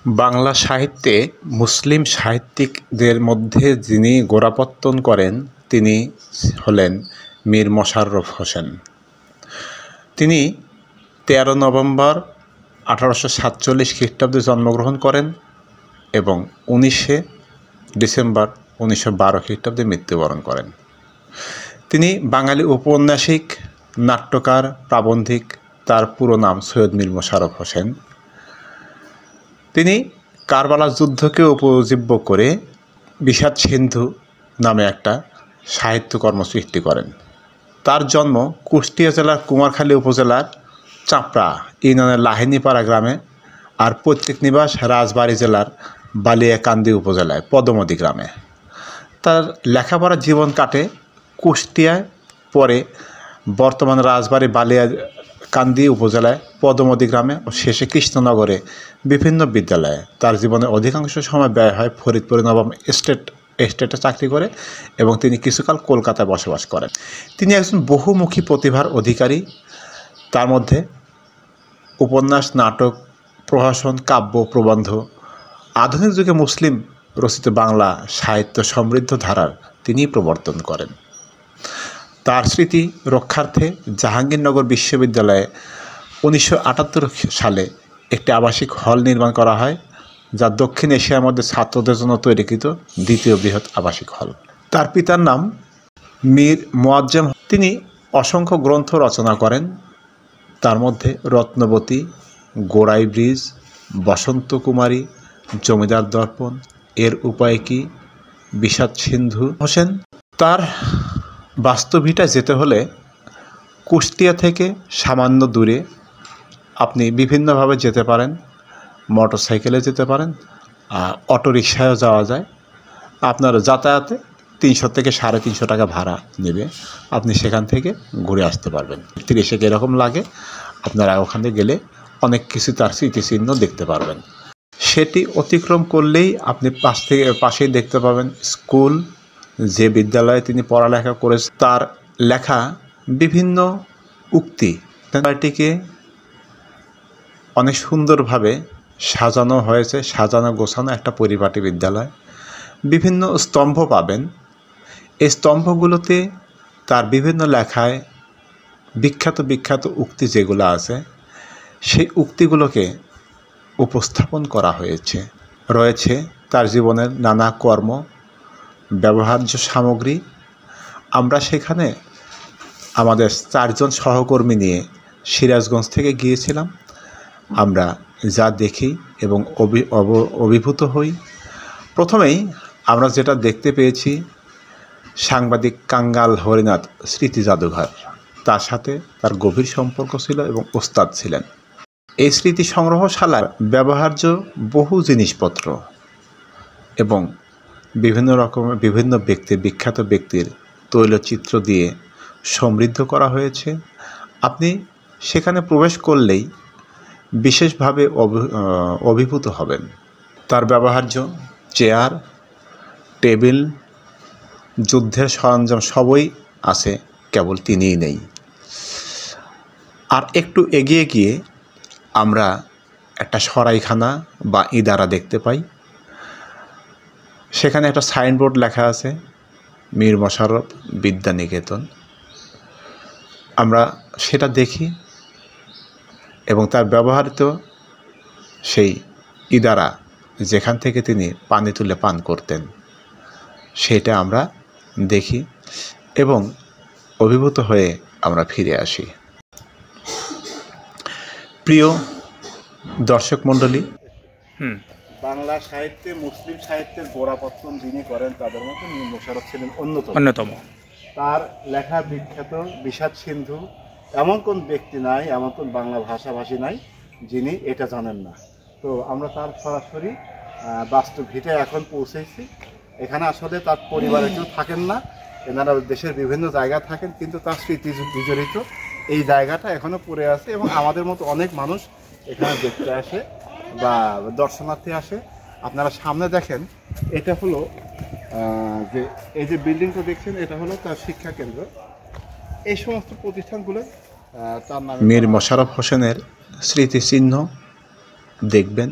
বাংলা সাহিত্যে মুসলিম সাহিত্যিকদের মধ্যে যিনি গোড়াপত্তন করেন তিনি হলেন মীর মশাররফ হোসেন। তিনি 13 নভেম্বর 1847 খ্রিস্টাব্দে জন্মগ্রহণ করেন এবং 19 ডিসেম্বর 1912 খ্রিস্টাব্দে মৃত্যুবরণ করেন। তিনি বাঙালি ঔপন্যাসিক, নাট্যকার, প্রাবন্ধিক। তার পুরো নাম সৈয়দ মীর মশাররফ হোসেন। তিনি কারবালার যুদ্ধকে উপজীব্য করে বিষাদ সিন্ধু নামে একটা সাহিত্যকর্ম সৃষ্টি করেন। তার জন্ম কুষ্টিয়া জেলার কুমারখালী উপজেলার চাঁপড়া ইউনিয়নের লাহিনীপাড়া গ্রামে, আর পৈতৃক নিবাস রাজবাড়ী জেলার বালিয়াকান্দি উপজেলায় পদমদী গ্রামে। তার লেখাপড়ার জীবন কাটে কুষ্টিয়ায়, পরে বর্তমান রাজবাড়ী বালিয়াকান্দি উপজেলায় পদমদী গ্রামে ও শেষে কৃষ্ণনগরে বিভিন্ন বিদ্যালয়ে। তার জীবনের অধিকাংশ সময় ব্যয় হয় ফরিদপুরে নবম এস্টেটে চাকরি করে এবং তিনি কিছুকাল কলকাতায় বসবাস করেন। তিনি একজন বহুমুখী প্রতিভার অধিকারী। তার মধ্যে উপন্যাস, নাটক, প্রহসন, কাব্য, প্রবন্ধ, আধুনিক যুগে মুসলিম রচিত বাংলা সাহিত্য সমৃদ্ধ ধারার তিনিই প্রবর্তন করেন। তার স্মৃতি রক্ষার্থে জাহাঙ্গীরনগর বিশ্ববিদ্যালয়ে 1978 সালে একটি আবাসিক হল নির্মাণ করা হয়, যা দক্ষিণ এশিয়ার মধ্যে ছাত্রদের জন্য তৈরিকৃত দ্বিতীয় বৃহৎ আবাসিক হল। তার পিতার নাম মীর মোয়াজ্জেম। তিনি অসংখ্য গ্রন্থ রচনা করেন। তার মধ্যে রত্নবতী, গোড়াই ব্রিজ, বসন্ত কুমারী, জমিদার দর্পণ, এর উপায় কি, বিষাদ সিন্ধু। হোসেন তার বাস্তবিটা যেতে হলে কুষ্টিয়া থেকে সামান্য দূরে আপনি বিভিন্নভাবে যেতে পারেন। মোটর সাইকেলে যেতে পারেন, অটোরিকশায়ও যাওয়া যায়। আপনার যাতায়াতে 300 থেকে 350 টাকা ভাড়া নেবে। আপনি সেখান থেকে ঘুরে আসতে পারবেন। 30 এরকম লাগে। আপনারা ওখানে গেলে অনেক কিছু তার স্মৃতিচিহ্ন দেখতে পারবেন। সেটি অতিক্রম করলেই আপনি পাশেই দেখতে পাবেন স্কুল, যে বিদ্যালয়ে তিনি পড়ালেখা করেছেন। তার লেখা বিভিন্ন উক্তি এটিকে অনেক সুন্দরভাবে সাজানো হয়েছে। সাজানো গোছানো একটা পরিপাটি বিদ্যালয়। বিভিন্ন স্তম্ভ পাবেন। এই স্তম্ভগুলোতে তার বিভিন্ন লেখায় বিখ্যাত উক্তি যেগুলো আছে, সেই উক্তিগুলোকে উপস্থাপন করা হয়েছে। রয়েছে তার জীবনের নানা কর্ম, ব্যবহার্য সামগ্রী। আমরা সেখানে আমাদের 4 জন সহকর্মী নিয়ে সিরাজগঞ্জ থেকে গিয়েছিলাম। আমরা যা দেখি এবং অভিভূত হই। প্রথমেই আমরা যেটা দেখতে পেয়েছি, সাংবাদিক কাঙ্গাল হরিনাথ স্মৃতি জাদুঘর। তার সাথে তার গভীর সম্পর্ক ছিল এবং ওস্তাদ ছিলেন। এই স্মৃতি সংগ্রহশালার ব্যবহার্য বহু জিনিসপত্র এবং বিভিন্ন বিখ্যাত ব্যক্তির তৈলচিত্র দিয়ে সমৃদ্ধ করা হয়েছে। আপনি সেখানে প্রবেশ করলেই বিশেষভাবে অভিভূত হবেন। তার ব্যবহার্য চেয়ার, টেবিল, যুদ্ধের সরঞ্জাম সবই আছে, কেবল তিনিই নেই। আর একটু এগিয়ে গিয়ে আমরা একটা সরাইখানা বা ইদারা দেখতে পাই। সেখানে একটা সাইনবোর্ড লেখা আছে মীর মশাররফ বিদ্যানিকেতন। আমরা সেটা দেখি এবং তার ব্যবহৃত সেই ইদারা, যেখান থেকে তিনি পানি তুলে পান করতেন, সেটা আমরা দেখি এবং অভিভূত হয়ে আমরা ফিরে আসি। প্রিয় দর্শক মণ্ডলী, বাংলা সাহিত্যে মুসলিম সাহিত্যের গোড়াপত্তন যিনি করেন তাদের মধ্যে মীর মশাররফ ছিলেন অন্যতম। তার লেখা বিখ্যাত বিষাদ সিন্ধু। এমন কোন ব্যক্তি নাই, এমন কোন বাংলা ভাষাভাষী নাই যিনি এটা জানেন না। তো আমরা তার সরাসরি বাস্তব ভিটে এখন পৌঁছেছি। এখানে আসলে তার পরিবারে কেউ থাকেন না, এনারা দেশের বিভিন্ন জায়গায় থাকেন, কিন্তু তার স্মৃতি বিজড়িত এই জায়গাটা এখনো পড়ে আছে এবং আমাদের মতো অনেক মানুষ এখানে দেখতে আসে বা দর্শনার্থী আসে। আপনারা সামনে দেখেন, এটা হলো যে এই যে বিল্ডিংটা দেখছেন, এটা হলো তার শিক্ষা কেন্দ্র। এই সমস্ত প্রতিষ্ঠানগুলো তার নামে। মীর মশাররফ হোসেনের স্মৃতিচিহ্ন দেখবেন।